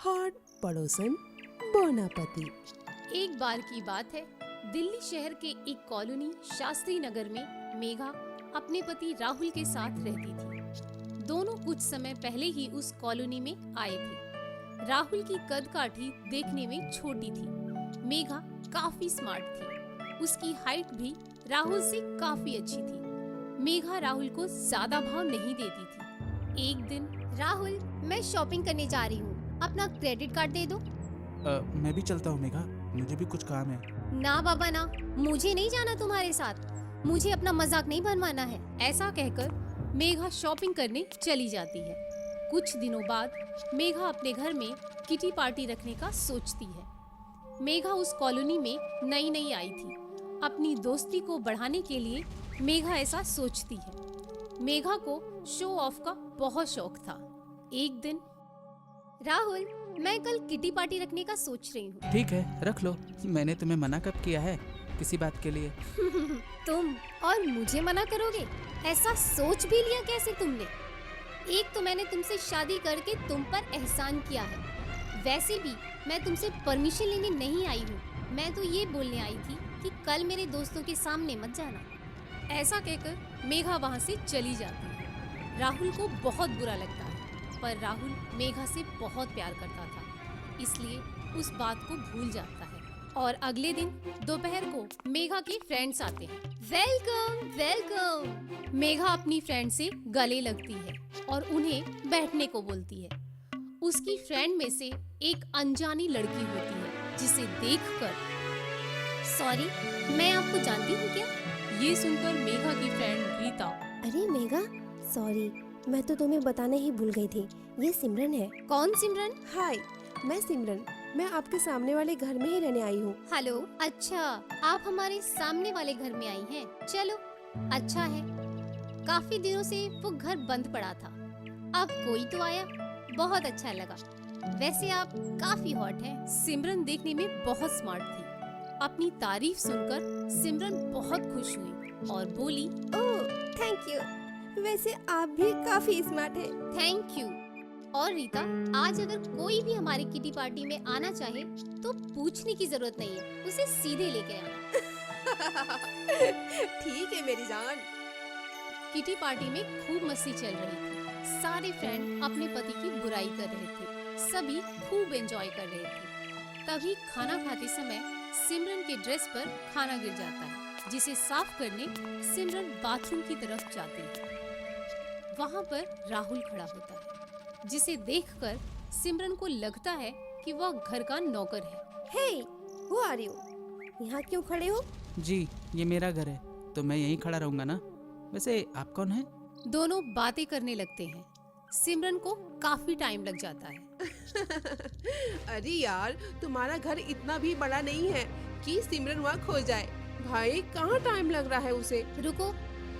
Hot पड़ोसन बोनापति। एक बार की बात है, दिल्ली शहर के एक कॉलोनी शास्त्री नगर में मेघा अपने पति राहुल के साथ रहती थी। दोनों कुछ समय पहले ही उस कॉलोनी में आए थे। राहुल की कद काठी देखने में छोटी थी। मेघा काफी स्मार्ट थी। उसकी हाइट भी राहुल से काफी अच्छी थी। मेघा राहुल को ज्यादा भाव नहीं देती थी। एक दिन, राहुल, मैं शॉपिंग करने जा रही हूँ, अपना क्रेडिट कार्ड दे दो। मैं भी चलता हूँ मेघा, मुझे भी कुछ काम है। ना बाबा ना, मुझे नहीं जाना तुम्हारे साथ, मुझे अपना मजाक नहीं बनवाना है। ऐसा कहकर मेघा शॉपिंग करने चली जाती है। कुछ दिनों बाद मेघा अपने घर में किटी पार्टी रखने का सोचती है। मेघा उस कॉलोनी में नई नई आई थी। अपनी दोस्ती को बढ़ाने के लिए मेघा ऐसा सोचती है। मेघा को शो ऑफ का बहुत शौक था। एक दिन, राहुल, मैं कल किटी पार्टी रखने का सोच रही हूँ। ठीक है, रख लो। मैंने तुम्हें मना कब किया है किसी बात के लिए? तुम और मुझे मना करोगे? ऐसा सोच भी लिया कैसे तुमने? एक तो मैंने तुमसे शादी करके तुम पर एहसान किया है। वैसे भी मैं तुमसे परमिशन लेने नहीं आई हूँ। मैं तो ये बोलने आई थी कि कल मेरे दोस्तों के सामने मत जाना। ऐसा कहकर मेघा वहाँ से चली जाती है। राहुल को बहुत बुरा लगता है, पर राहुल मेघा से बहुत प्यार करता था, इसलिए उस बात को भूल जाता है। और अगले दिन दोपहर को मेघा के फ्रेंड्स आते हैं। Welcome welcome. मेघा अपनी फ्रेंड से गले लगती है और उन्हें बैठने को बोलती है। उसकी फ्रेंड में से एक अनजानी लड़की होती है, जिसे देखकर, सॉरी, मैं आपको जानती हूँ क्या? ये सुनकर मेघा की फ्रेंड रीता, अरे मेघा, सॉरी, मैं तो तुम्हें बताने ही भूल गई थी। ये सिमरन है। कौन सिमरन? हाय, मैं सिमरन। मैं आपके सामने वाले घर में ही रहने आई हूँ। हेलो, अच्छा, आप हमारे सामने वाले घर में आई हैं। चलो, अच्छा है। काफी दिनों से वो घर बंद पड़ा था, अब कोई तो आया, बहुत अच्छा लगा। वैसे आप काफी हॉट हैं। सिमरन देखने में बहुत स्मार्ट थी। अपनी तारीफ सुनकर सिमरन बहुत खुश हुई और बोली, ओह, थैंक यू। वैसे आप भी काफी स्मार्ट हैं। Thank you. और रीता, आज अगर कोई भी हमारी किटी पार्टी में आना चाहे तो पूछने की जरूरत नहीं है, उसे सीधे लेके आना। ठीक है मेरी जान। किटी पार्टी में खूब मस्ती चल रही थी। सारे फ्रेंड अपने पति की बुराई कर रहे थे। सभी खूब एंजॉय कर रहे थे। तभी खाना खाते समय सिमरन के ड्रेस पर खाना गिर जाता है, जिसे साफ करने सिमरन बाथरूम की तरफ जाती है। वहाँ पर राहुल खड़ा होता है, जिसे देखकर सिमरन को लगता है कि वह घर का नौकर है। हे, हु आर यू? यहाँ क्यों खड़े हो? जी, ये मेरा घर है, तो मैं यहीं खड़ा रहूंगा ना। वैसे आप कौन हैं? दोनों बातें करने लगते हैं। सिमरन को काफी टाइम लग जाता है। अरे यार, तुम्हारा घर इतना भी बड़ा नहीं है कि सिमरन वहाँ खो जाए। भाई, कहाँ टाइम लग रहा है उसे? रुको,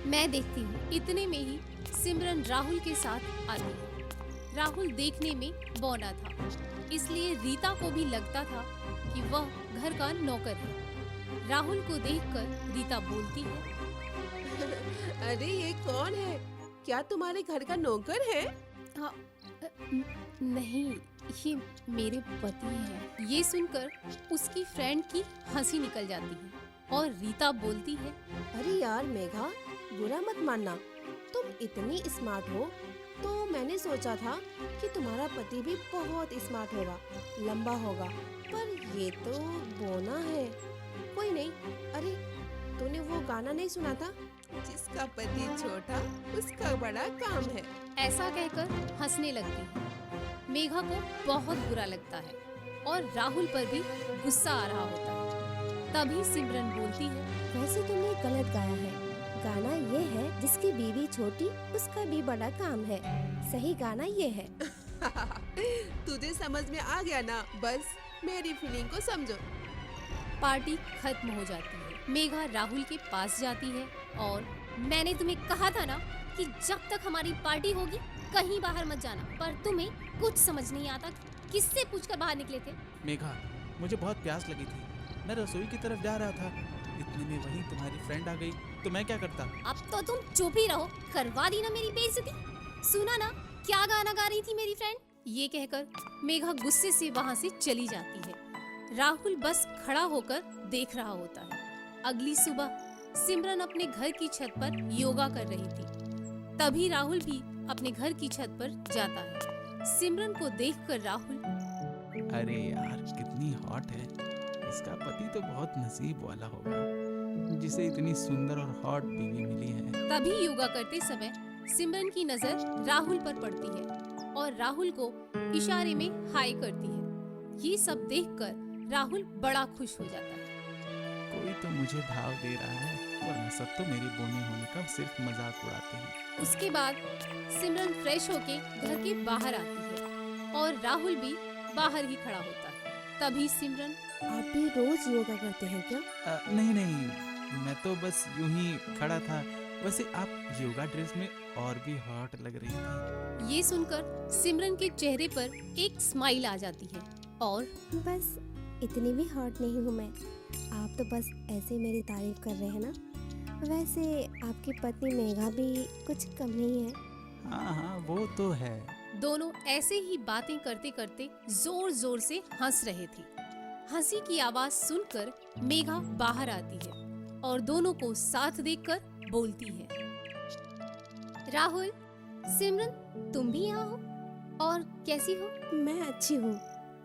मैं देखती हूँ। इतने में ही सिमरन राहुल के साथ आती है। राहुल देखने में बौना था, इसलिए रीता को भी लगता था कि वह घर का नौकर है। राहुल को देखकर रीता बोलती है, अरे ये कौन है? क्या तुम्हारे घर का नौकर है? हाँ, नहीं, ये मेरे पति हैं। ये सुनकर उसकी फ्रेंड की हंसी निकल जाती है और रीता बोलती है, अरे यार मेघा, बुरा मत मानना। तुम इतनी स्मार्ट हो तो मैंने सोचा था कि तुम्हारा पति भी बहुत स्मार्ट होगा, लंबा होगा, पर ये तो बोना है। कोई नहीं। अरे, तूने वो गाना नहीं सुना था? जिसका पति छोटा उसका बड़ा काम है। ऐसा कहकर हंसने लगती है। मेघा को बहुत बुरा लगता है और राहुल पर भी गुस्सा आ रहा होता है। तभी सिमरन बोलती है, वैसे तुमने गलत गाया है। गाना ये है, जिसकी बीवी छोटी उसका भी बड़ा काम है। सही गाना ये है। तुझे समझ में आ गया ना? बस मेरी फीलिंग को समझो। पार्टी खत्म हो जाती है। मेघा राहुल के पास जाती है और, मैंने तुम्हें कहा था ना कि जब तक हमारी पार्टी होगी कहीं बाहर मत जाना, पर तुम्हें कुछ समझ नहीं आता। किससे पूछकर बाहर निकले थे? मेघा, मुझे बहुत प्यास लगी थी, मैं रसोई की तरफ जा रहा था। इतने में वहीं तुम्हारी फ्रेंड आ गई, तो मैं क्या करता? अब तो तुम चुप ही रहो, करवा दी ना मेरी बेइज्जती। सुना ना क्या गाना गा रही थी मेरी फ्रेंड? ये कहकर मेघा गुस्से से वहाँ से चली जाती है। राहुल बस खड़ा होकर देख रहा होता है। अगली सुबह सिमरन अपने घर की छत पर योगा कर रही थी। तभी राहुल भी अपने घर की छत पर जाता है। सिमरन को देखकर राहुल, अरे यार कितनी हॉट है, इसका पति तो बहुत नसीब वाला होगा जिसे इतनी सुंदर और हॉट बीवी मिली है। तभी योगा करते समय सिमरन की नजर राहुल पर पड़ती है और राहुल को इशारे में हाय करती है। ये सब देखकर राहुल बड़ा खुश हो जाता है। कोई तो मुझे भाव दे रहा है, वरना सब तो मेरे बोने होने का सिर्फ मजाक उड़ाते हैं। उसके बाद सिमरन फ्रेश होके घर के बाहर आती है और राहुल भी बाहर ही खड़ा होता है। तभी सिमरन, आप भी रोज योगा करते हैं क्या? नहीं नहीं, मैं तो बस यूं ही खड़ा था। वैसे आप योगा ड्रेस में और भी हॉट लग रही थी। ये सुनकर सिमरन के चेहरे पर एक स्माइल आ जाती है और बस इतनी भी हॉट नहीं हूँ मैं। आप तो बस ऐसे मेरी तारीफ कर रहे हैं ना। वैसे आपकी पत्नी मेघा भी कुछ कम नहीं है। हाँ हाँ, वो तो है। दोनों ऐसे ही बातें करते करते जोर जोर से हंस रहे थे। हंसी की आवाज सुनकर मेघा बाहर आती है और दोनों को साथ देखकर बोलती है, राहुल, सिमरन, तुम भी यहाँ हो और कैसी हो? मैं अच्छी हूँ,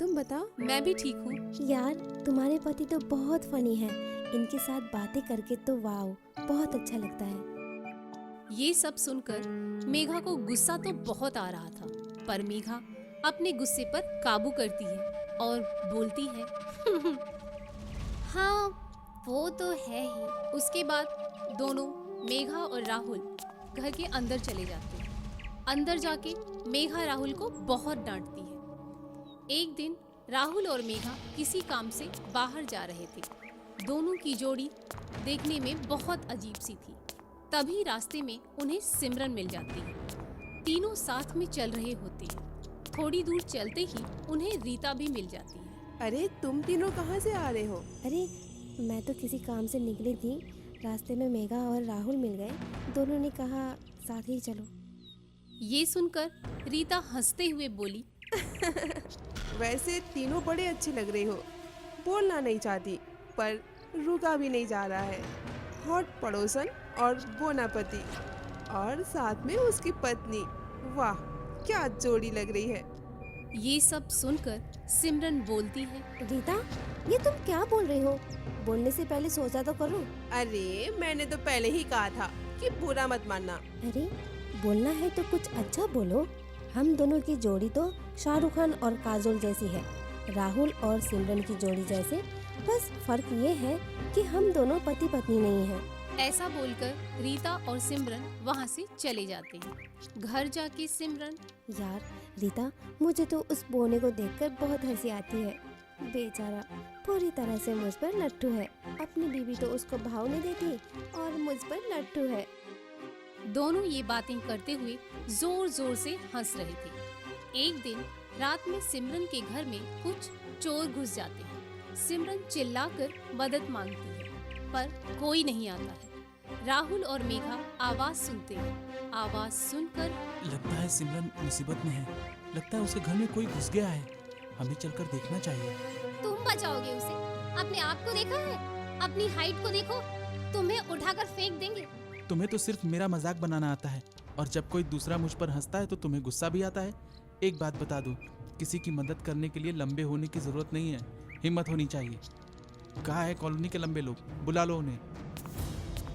तुम बताओ। मैं भी ठीक हूँ। यार तुम्हारे पति तो बहुत फनी है, इनके साथ बातें करके तो वाओ, बहुत अच्छा लगता है। ये सब सुनकर मेघा को गुस्सा तो बहुत आ रहा था, पर मेघा अपने गुस्से पर काबू करती है और बोलती है, हाँ, वो तो है ही। उसके बाद दोनों मेघा और राहुल घर के अंदर चले जाते हैं। अंदर जाके मेघा राहुल को बहुत डांटती है। एक दिन राहुल और मेघा किसी काम से बाहर जा रहे थे। दोनों की जोड़ी देखने में बहुत अजीब सी थी। तभी रास्ते में उन्हें सिमरन मिल जाती है। तीनों साथ में चल रहे होते हैं। थोड़ी दूर चलते ही उन्हें रीता भी मिल जाती है। अरे तुम तीनों कहाँ से आ रहे हो? अरे मैं तो किसी काम से निकली थी, रास्ते में मेघा और राहुल मिल गए। दोनों ने कहा साथ ही चलो। ये सुनकर रीता हंसते हुए बोली, वैसे तीनों बड़े अच्छे लग रहे हो। बोलना नहीं चाहती पर रुका भी नहीं जा रहा है। हॉट पड़ोसन और बोना पति और साथ में उसकी पत्नी, वाह क्या जोड़ी लग रही है। ये सब सुनकर सिमरन बोलती है, रीता, ये तुम क्या बोल रही हो? बोलने से पहले सोचा तो करो। अरे मैंने तो पहले ही कहा था कि बुरा मत मानना। अरे बोलना है तो कुछ अच्छा बोलो। हम दोनों की जोड़ी तो शाहरुख खान और काजोल जैसी है, राहुल और सिमरन की जोड़ी जैसे। बस फर्क ये है कि हम दोनों पति पत्नी नहीं हैं। ऐसा बोलकर रीता और सिमरन वहाँ से चले जाते हैं। घर जाके सिमरन, यार रीता, मुझे तो उस बोने को देखकर बहुत हंसी आती है। बेचारा पूरी तरह से मुझ पर लट्टू है। अपनी बीवी तो उसको भाव नहीं देती और मुझ पर लट्टू है। दोनों ये बातें करते हुए जोर जोर से हंस रहे थे। एक दिन रात में सिमरन के घर में कुछ चोर घुस जाते हैं। सिमरन चिल्लाकर मदद मांगती है पर कोई नहीं आता है। राहुल और मेघा आवाज सुनते हैं। आवाज सुनकर लगता है सिमरन मुसीबत में है। लगता है उसे घर में कोई घुस गया है। हमें चलकर देखना चाहिए। तुम बचाओगे उसे? अपने आप को देखा है? अपनी हाइट को देखो, तुम्हें उठाकर फेंक देंगे। तुम्हें तो सिर्फ मेरा मजाक बनाना आता है और जब कोई दूसरा मुझ पर हंसता है तो तुम्हें गुस्सा भी आता है। एक बात बता दूं, किसी की मदद करने के लिए लंबे होने की जरूरत नहीं है, हिम्मत होनी चाहिए। कहाँ है कॉलोनी के लंबे लोग? बुला लो उन्हें।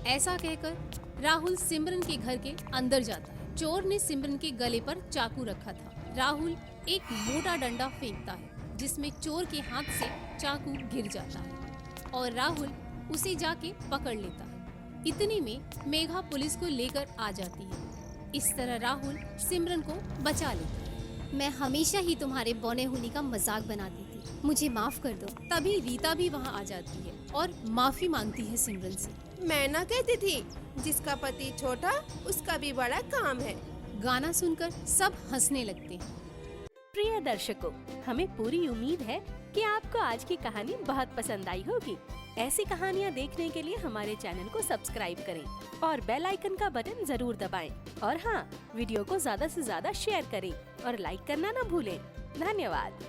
ऐसा कहकर राहुल सिमरन के घर के अंदर जाता है। चोर ने सिमरन के गले पर चाकू रखा था। राहुल एक मोटा डंडा फेंकता है जिसमें चोर के हाथ से चाकू गिर जाता है और राहुल उसे जाके पकड़ लेता है। इतने में मेघा पुलिस को लेकर आ जाती है। इस तरह राहुल सिमरन को बचा लेता है। मैं हमेशा ही तुम्हारे बौने होने का मजाक बनाती थी, मुझे माफ कर दो। तभी रीता भी वहाँ आ जाती है और माफी मांगती है सिमरन से। मैं ना कहती थी, जिसका पति छोटा उसका भी बड़ा काम है। गाना सुनकर सब हंसने लगते हैं। प्रिय दर्शकों, हमें पूरी उम्मीद है कि आपको आज की कहानी बहुत पसंद आई होगी। ऐसी कहानियाँ देखने के लिए हमारे चैनल को सब्सक्राइब करें और बेल आइकन का बटन जरूर दबाएं। और हाँ, वीडियो को ज्यादा से ज्यादा शेयर करें और लाइक करना न भूलें। धन्यवाद।